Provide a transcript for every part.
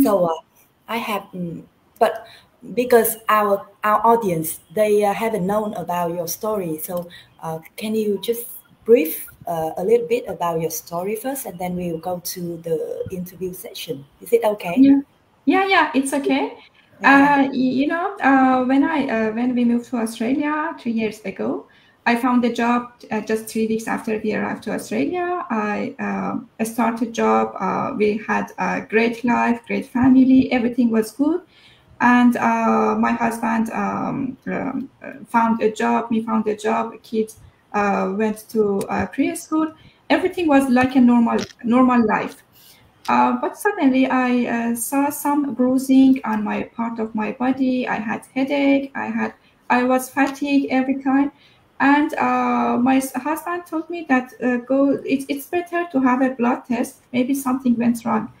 So I have, but because our audience, they haven't known about your story. So can you just brief a little bit about your story first, and then we'll go to the interview session. Is it okay? Yeah, it's okay. Yeah. When we moved to Australia 3 years ago, I found a job just 3 weeks after we arrived to Australia. I started job. We had a great life, great family. Everything was good. And my husband found a job. Me found a job. Kids went to preschool. Everything was like a normal life. But suddenly I saw some bruising on my part of my body. I had headache. I was fatigued every time, and my husband told me that go. It's better to have a blood test. Maybe something went wrong,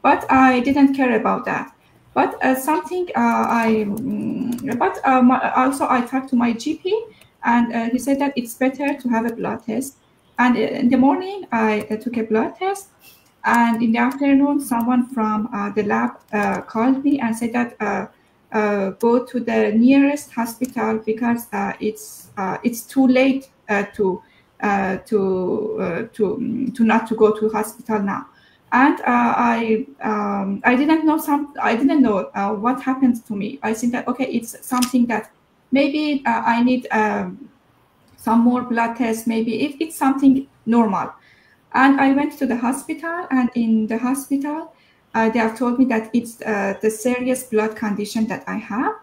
but I didn't care about that. But something I but also I talked to my GP, and he said that it's better to have a blood test. And in the morning I took a blood test, and in the afternoon, someone from the lab called me and said that go to the nearest hospital because it's too late to not to go to hospital now. And I didn't know what happened to me. I think that okay, it's something that maybe I need some more blood tests. Maybe if it's something normal. And I went to the hospital, and in the hospital, they have told me that it's the serious blood condition that I have.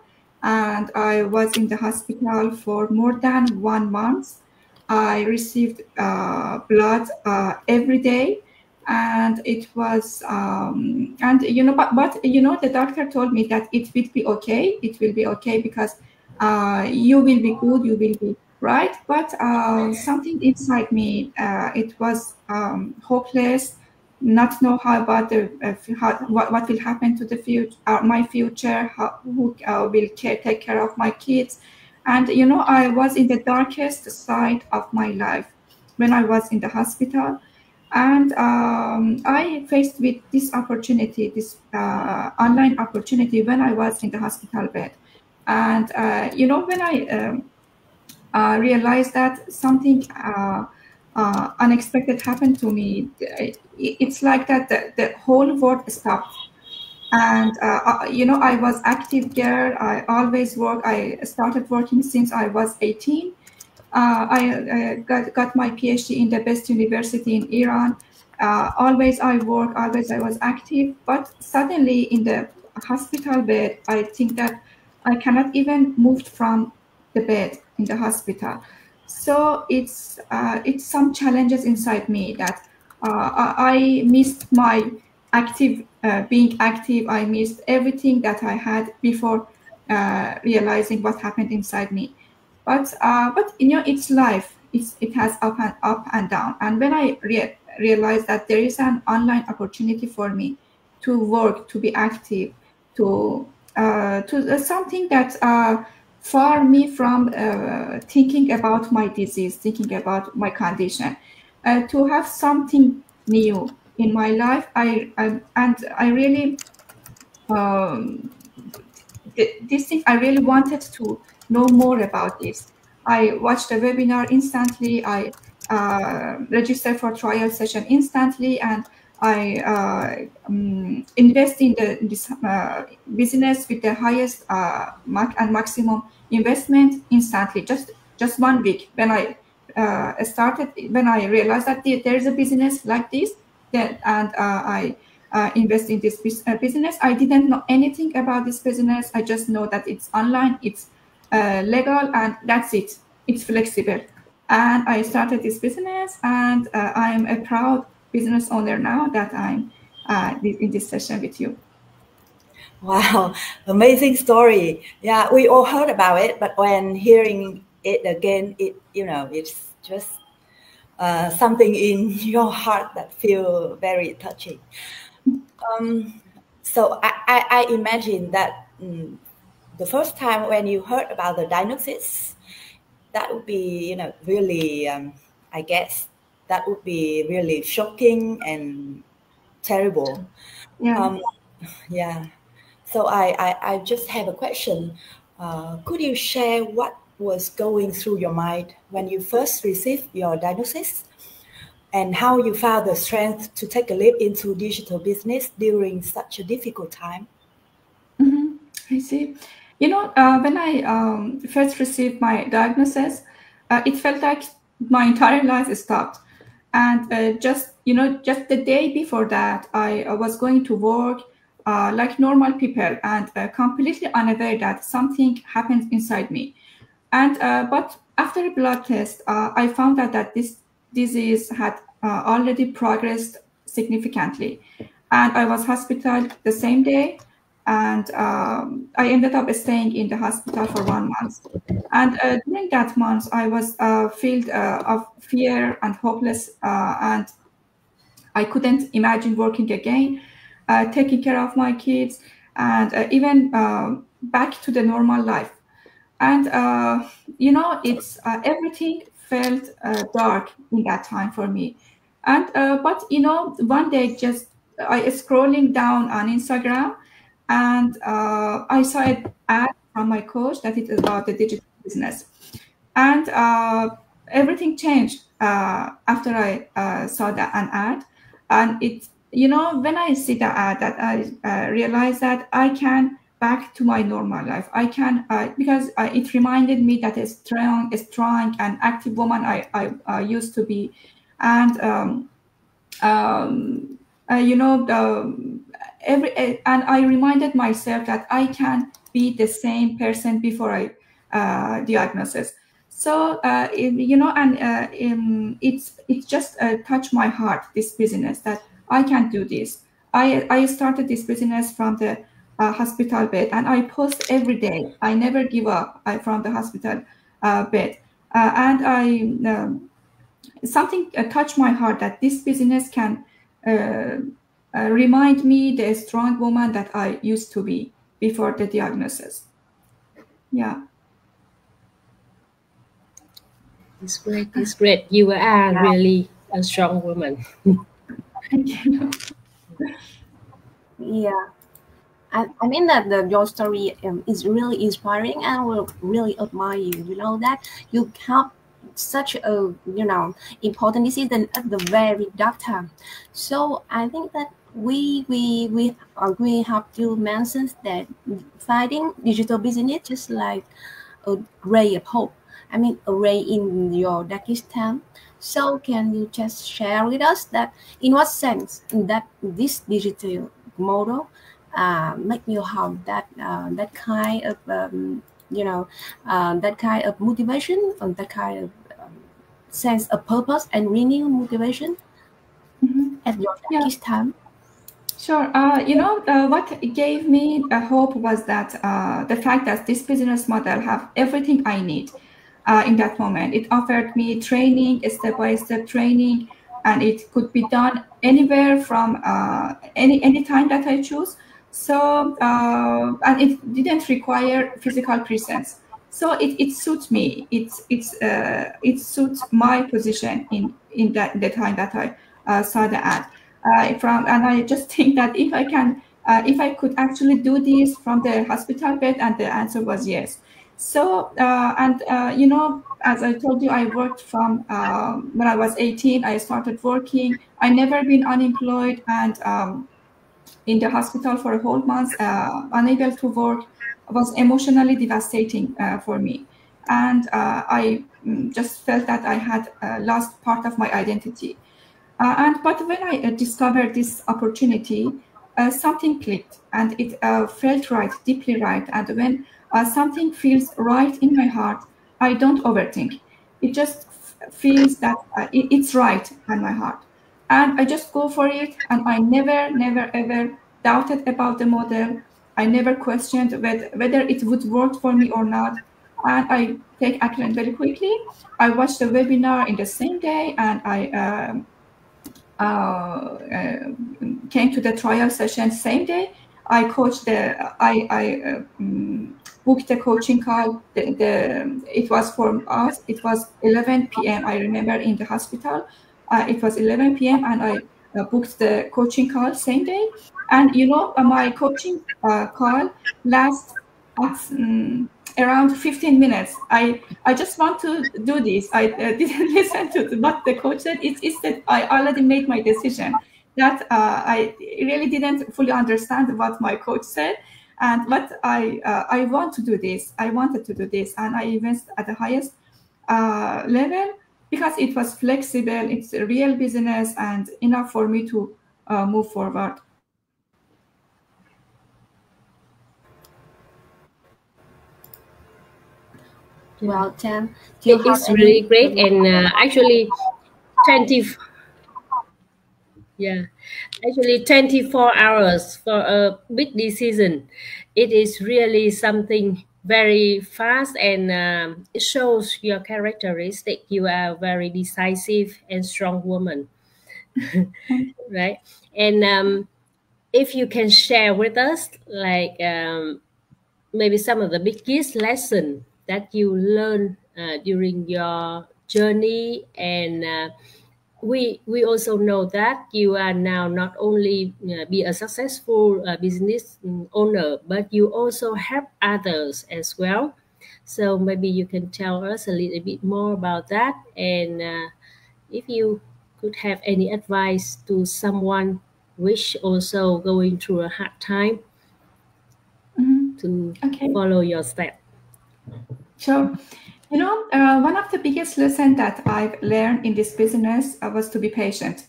And I was in the hospital for more than 1 month. I received blood every day, and it was, the doctor told me that it will be okay. It will be okay because you will be good, you will be right. But something inside me, it was hopeless, not know how about what will happen to the future, my future, who will take care of my kids. And I was in the darkest side of my life when I was in the hospital. And I faced with this opportunity, this online opportunity, when I was in the hospital bed. And when I realized that something unexpected happened to me, it's like that the whole world stopped. And I was active girl. I always work. I started working since I was 18. I got my PhD in the best university in Iran. Always I work, always I was active. But suddenly in the hospital bed, I think that I cannot even move from the bed in the hospital. So it's some challenges inside me that I missed my being active. I missed everything that I had before realizing what happened inside me. But it's life. It has up and down. And when I realized that there is an online opportunity for me to work, to be active, to something that far me from thinking about my disease, thinking about my condition, to have something new in my life. I really this thing, I really wanted to know more about this. I watched the webinar instantly. I registered for trial session instantly, and I invest in this business with the highest and maximum investment instantly. Just 1 week when I started, when I realized that there is a business like this, and I invest in this business. I didn't know anything about this business. I just know that it's online, it's legal, and that's it. It's flexible. And I started this business, and I'm a proud business owner now that I'm in this session with you. Wow, amazing story. Yeah, we all heard about it, but when hearing it again, it's just something in your heart that feel very touching. So I imagine that the first time when you heard about the diagnosis, that would be, really, I guess that would be really shocking and terrible. Yeah. Yeah. So I just have a question. Could you share what was going through your mind when you first received your diagnosis and how you found the strength to take a leap into digital business during such a difficult time? I see. When I first received my diagnosis, it felt like my entire life stopped. And just the day before that, I was going to work like normal people and completely unaware that something happened inside me. And but after a blood test, I found out that this disease had already progressed significantly, and I was hospitalized the same day. And I ended up staying in the hospital for 1 month. And during that month, I was filled of fear and hopeless, and I couldn't imagine working again, taking care of my kids, and even back to the normal life. And it's everything felt dark in that time for me. And but one day, just I scrolling down on Instagram, and I saw an ad from my coach that it is about the digital business. And everything changed after I saw that an ad. And when I see the ad, that I realized that I can back to my normal life. I can because it reminded me that a strong and active woman I used to be. And um, and I reminded myself that I can be the same person before I diagnosis. So it's just touched my heart, this business, that I can do this. I started this business from the hospital bed, and I post every day. I never give up from the hospital bed, and I something touched my heart that this business can uh, remind me the strong woman that I used to be before the diagnosis. Yeah. It's great. It's great. You are Yeah. really a strong woman. Thank you. Yeah. I mean that your story is really inspiring and will really admire you. You know that you have such a important decision at the very dark time. So I think that we have to mention that fighting digital business just like a ray of hope. I mean, a ray in your darkest time. So can you just share with us that in what sense that this digital model make you have that kind of that kind of motivation and that kind of sense of purpose and renewed motivation at your Yeah. darkest time? Sure. What gave me hope was that the fact that this business model have everything I need in that moment. It offered me training, step-by-step training, and it could be done anywhere from any time that I choose. So and it didn't require physical presence. So it suits me. It suits my position in that the time that I saw the ad and I just think that if I could actually do this from the hospital bed, and the answer was yes. So and as I told you, I worked from when I was 18. I started working. I never been unemployed, and in the hospital for a whole month, unable to work, was emotionally devastating for me. And I just felt that I had lost part of my identity. But when I discovered this opportunity, something clicked, and it felt right, deeply right. And when something feels right in my heart, I don't overthink. It just feels that it's right in my heart, and I just go for it. And I never, ever doubted about the model. I never questioned whether it would work for me or not. And I take action very quickly. I watched the webinar in the same day, and I came to the trial session same day. I coached booked the coaching call. It was for us. It was 11 p.m. I remember in the hospital. It was 11 p.m. and booked the coaching call same day. And you know, my coaching call lasts around 15 minutes. I just want to do this. I didn't listen to what the coach said. It's that I already made my decision. That I really didn't fully understand what my coach said, and what I want to do this. I wanted to do this, and I invest at the highest level because it was flexible. It's a real business and enough for me to move forward. Well, Jen, do you have It's really great, and actually 24 hours for a big decision. It is really something very fast, and it shows your characteristic. You are a very decisive and strong woman, right? And if you can share with us, like maybe some of the biggest lesson that you learned during your journey, and we also know that you are now not only be a successful business owner, but you also help others as well. So maybe you can tell us a little bit more about that, and if you could have any advice to someone which also going through a hard time to follow your step. Sure. You know, one of the biggest lessons that I've learned in this business was to be patient.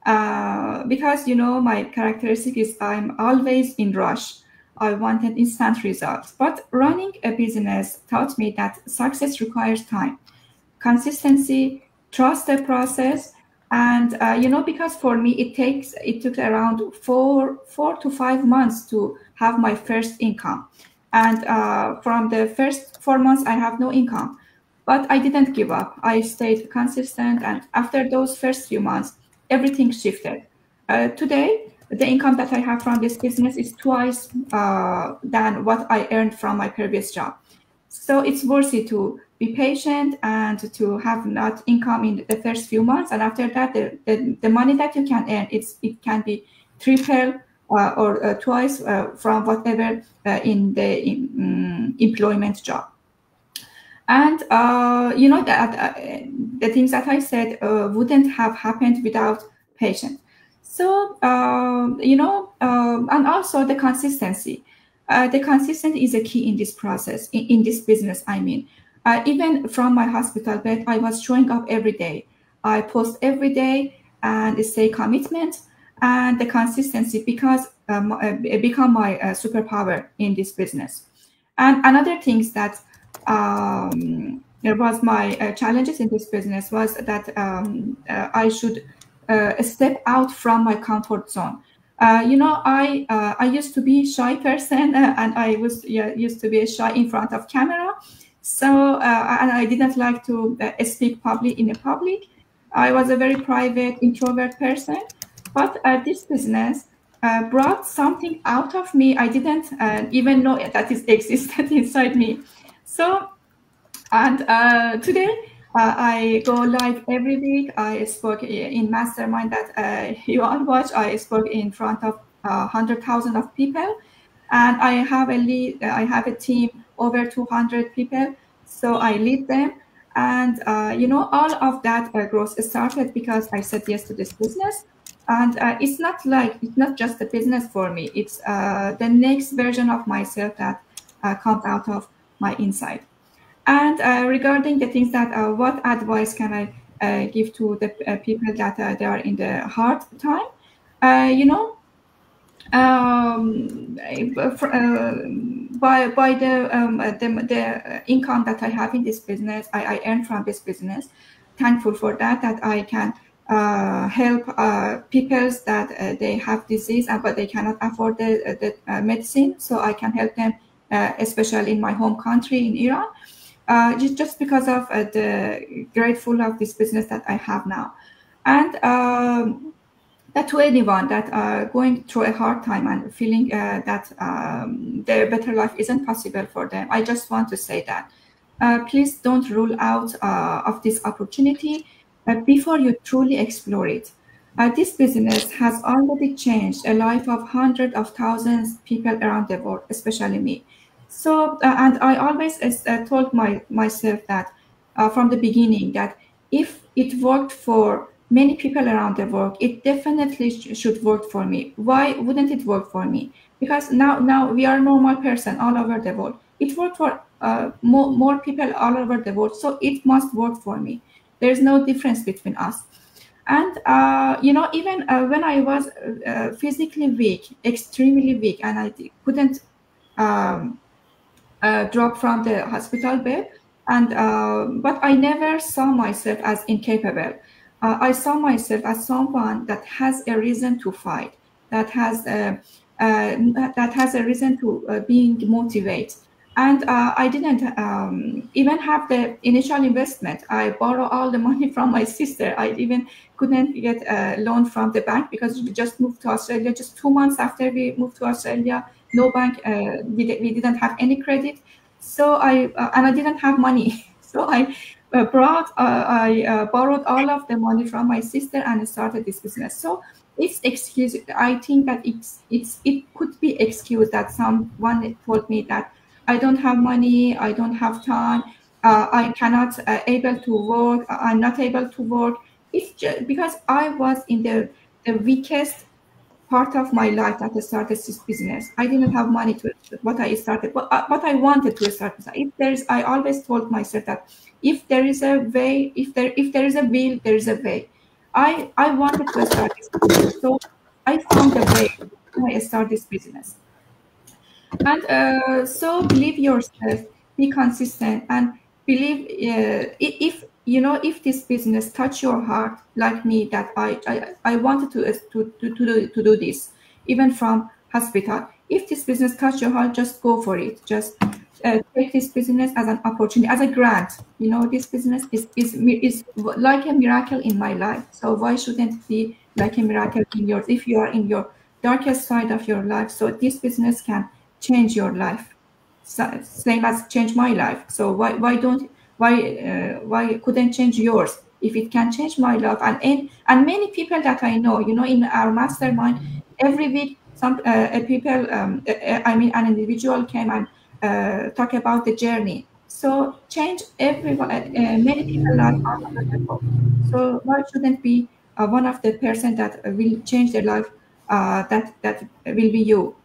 Because, you know, my characteristic is I'm always in rush. I wanted instant results. But running a business taught me that success requires time, consistency, trust the process. And, you know, because for me, it took around four to 5 months to have my first income. And from the first 4 months, I have no income. But I didn't give up. I stayed consistent. And after those first few months, everything shifted. Today, the income that I have from this business is twice than what I earned from my previous job. So it's worth it to be patient and to have not income in the first few months. And after that, the money that you can earn, it can be triple or twice from whatever in the employment job. And you know that the things that I said wouldn't have happened without patience. So you know, and also the consistency. The consistency is a key in this process, in this business. I mean, even from my hospital bed, I was showing up every day. I post every day and stay commitment, and the consistency because it become my superpower in this business. And another things that there was my challenges in this business was that I should step out from my comfort zone. You know, I used to be a shy person, and I was used to be shy in front of camera. So and I didn't like to speak in a public. I was a very private, introvert person. But this business brought something out of me. I didn't even know that it existed inside me. So, and today I go live every week. I spoke in Mastermind that you all watch. I spoke in front of 100,000 of people, and I have a team over 200 people. So I lead them, and you know, all of that growth started because I said yes to this business. And it's not just a business for me. It's the next version of myself that comes out of my inside. And regarding the things that, what advice can I give to the people that they are in the hard time? You know, by the income that I have in this business, I earn from this business. Thankful for that I can help people that they have disease but they cannot afford the medicine. So I can help them, especially in my home country in Iran. Just because of the grateful of this business that I have now. And that to anyone that going through a hard time and feeling that their better life isn't possible for them, I just want to say that please don't rule out of this opportunity before you truly explore it. This business has already changed a life of hundreds of thousands of people around the world, especially me. So, and I always told myself that from the beginning that if it worked for many people around the world, it definitely should work for me. Why wouldn't it work for me? Because now we are normal person all over the world. It worked for more people all over the world, so it must work for me. There is no difference between us. And even when I was physically weak, extremely weak, and I couldn't um, drop from the hospital bed, and but I never saw myself as incapable. I saw myself as someone that has a reason to fight, that has that has a reason to being motivated. And I didn't even have the initial investment. I borrowed all the money from my sister. I even couldn't get a loan from the bank because we just moved to Australia. Just 2 months after we moved to Australia, no bank, we didn't have any credit. So and I didn't have money. So I borrowed all of the money from my sister and started this business. So it's excuse. I think that it could be excuse that someone told me that I don't have money, I don't have time, I cannot able to work, I'm not able to work. It's just because I was in the weakest part of my life that I started this business. I didn't have money to what I started, but I wanted to start. If there is, I always told myself that if there is a way, if there is a will, there is a way. I wanted to start this business, so I found a way. I start this business. And so believe yourself, be consistent, and believe if if this business touch your heart like me, that I wanted to do this even from hospital. If this business touch your heart, just go for it. Just take this business as an opportunity, as a grant. This business is like a miracle in my life. So why shouldn't it be like a miracle in yours if you are in your darkest side of your life? So this business can change your life, same as change my life. So why couldn't change yours? If it can change my life, and many people that I know, in our mastermind, every week some people, I mean, an individual came and talk about the journey. So change everyone, many people life all over the world. So why shouldn't be one of the person that will change their life? That will be you.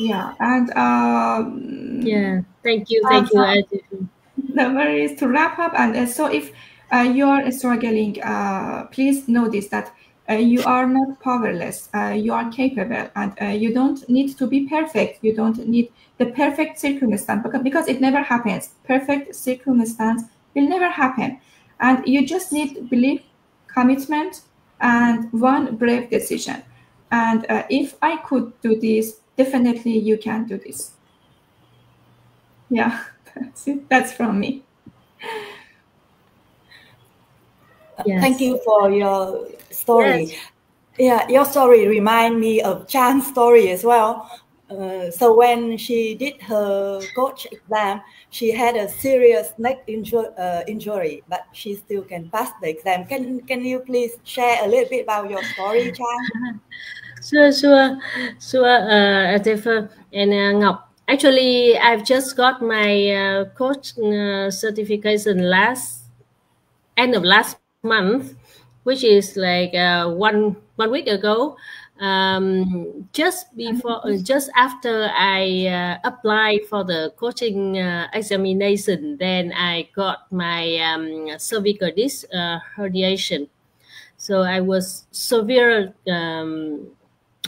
Yeah, and Yeah, thank you, so Atefeh. the worries to wrap up. And so if you are struggling, please know this, that you are not powerless. You are capable, and you don't need to be perfect. You don't need the perfect circumstance, because it never happens. Perfect circumstance will never happen, and you just need belief, commitment, and one brave decision. And if I could do this, definitely you can do this. Yeah, that's it. That's from me. Thank Yes. you for your story. Yes. Yeah, your story remind me of Chan's story as well. So when she did her coach exam, she had a serious neck injury, but she still can pass the exam. Can you please share a little bit about your story, Chan? Sure, Atefeh and Ngọc. Actually, I've just got my coach certification end of last month, which is like one week ago. Just after I applied for the coaching examination, then I got my cervical disc herniation. So I was severe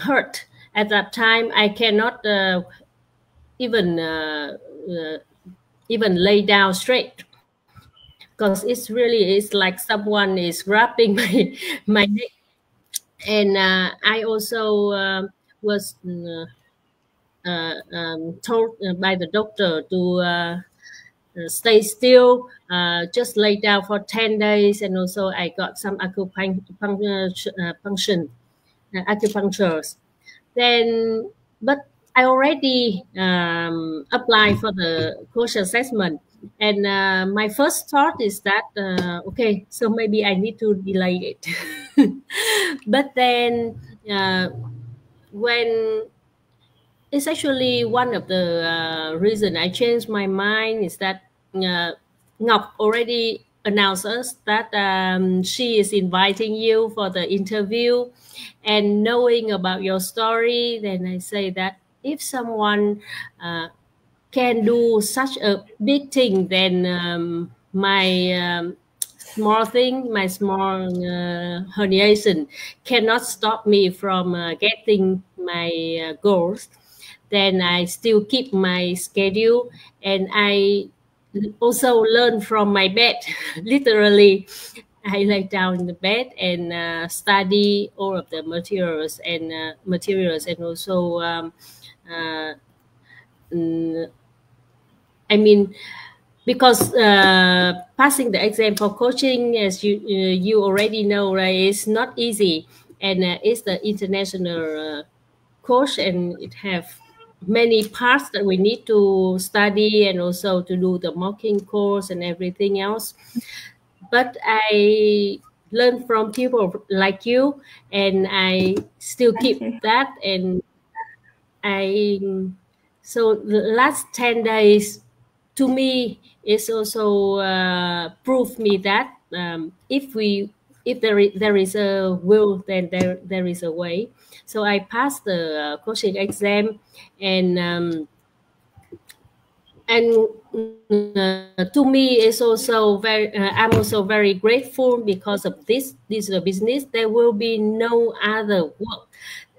hurt at that time. I cannot even uh, even lay down straight, because it's really is like someone is wrapping my neck. And I also was told by the doctor to stay still, just lay down for 10 days. And also I got some acupunctures. Then, but I already applied for the coach assessment. And my first thought is that, okay, so maybe I need to delay it. But then when it's actually one of the reason I changed my mind is that Ngọc already announced us that she is inviting you for the interview, and knowing about your story, then I say that if someone can do such a big thing, then my small thing, my small herniation cannot stop me from getting my goals. Then I still keep my schedule, and I also learn from my bed. Literally, I lay down in the bed and study all of the materials, and also uh, mm, I mean, because passing the exam for coaching, as you already know, right, is not easy, and it's the international course, and it have many parts that we need to study, and also to do the mocking course and everything else. But I learn from people like you, and I still Thank keep you. that. And I so the last 10 days to me is also prove me that if there is a will, then there is a way. So I passed the coaching exam, and to me is also very I'm also very grateful because of this business. There will be no other work,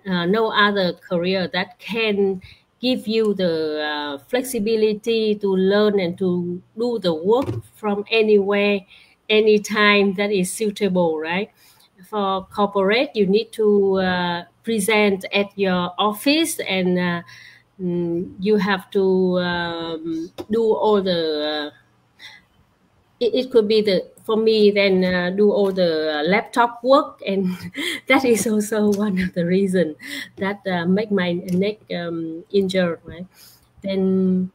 no other career that can give you the flexibility to learn and to do the work from anywhere, anytime that is suitable, right? For corporate, you need to present at your office, and you have to do all the it could be the for me then do all the laptop work, and that is also one of the reason that make my neck injured, right? Then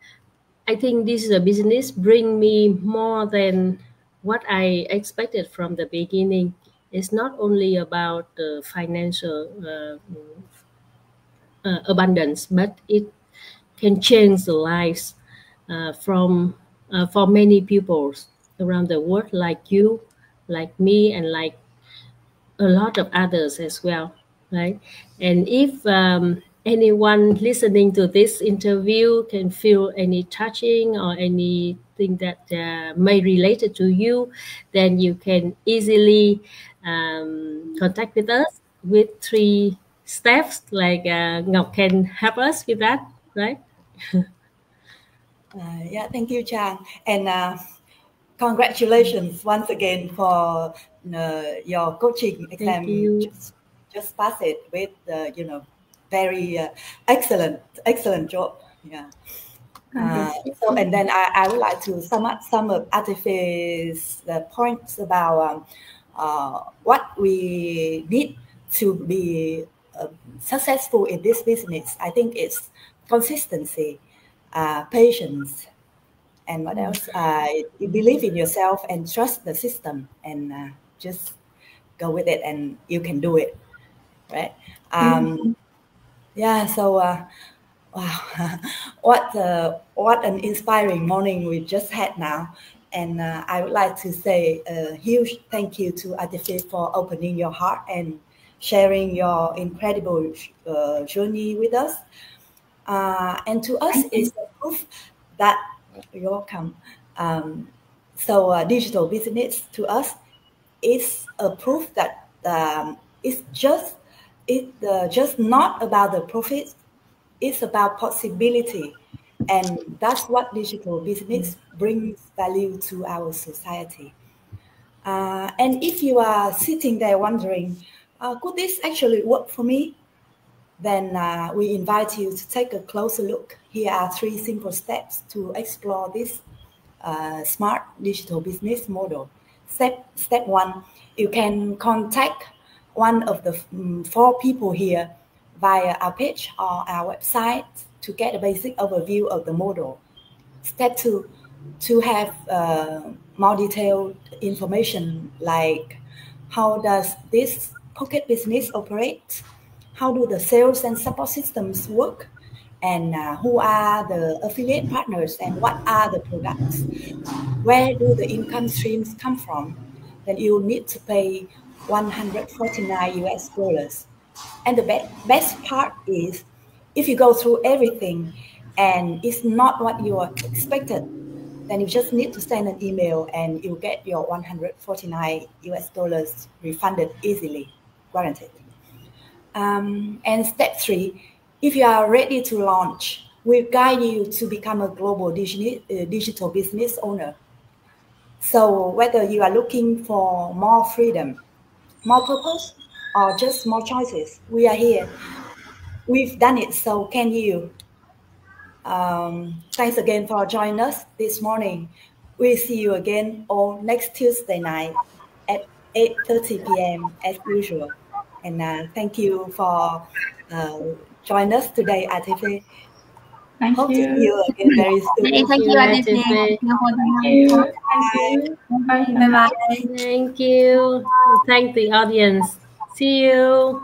I think this is a business bring me more than what I expected from the beginning. It's not only about the financial abundance, but it can change the lives from for many people around the world, like you, like me, and like a lot of others as well, right? And if anyone listening to this interview can feel any touching or anything that may relate it to you, then you can easily contact with us with 3 steps, like Ngọc can help us with that, right? Yeah, thank you, Chang. And congratulations once again for your coaching exam. Thank you. Just pass it with very excellent job. Yeah. So, and then I would like to sum up some of Atefeh's points about what we need to be successful in this business. I think it's consistency, patience, and what else? You believe in yourself and trust the system, and just go with it, and you can do it, right? Yeah. So, wow, what an inspiring morning we just had now, and I would like to say a huge thank you to Atefeh for opening your heart and sharing your incredible journey with us. And to us, it's a proof that you're welcome. So digital business to us is a proof that it's just not about the profit. It's about possibility, and that's what digital business brings value to our society. And if you are sitting there wondering, could this actually work for me? Then we invite you to take a closer look. Here are 3 simple steps to explore this smart digital business model. Step 1, you can contact one of the 4 people here via our page or our website to get a basic overview of the model. Step 2, to have more detailed information like how does this pocket business operate, how do the sales and support systems work, and who are the affiliate partners and what are the products, where do the income streams come from, then you need to pay 149 US dollars. And the best part is if you go through everything and it's not what you expected, then you just need to send an email and you get your 149 US dollars refunded easily, guaranteed. And step 3, if you are ready to launch, we'll guide you to become a global digital business owner. So whether you are looking for more freedom, more purpose, or just more choices, we are here. We've done it, so can you? Thanks again for joining us this morning. We'll see you again on next Tuesday night at 8:30 p.m. as usual. And thank you for joining us today, Atefeh. Thank Hope you. to see you again very soon. Thank you, Atefeh. Thank you for the Bye. Bye bye. Thank you. Thank the audience. See you.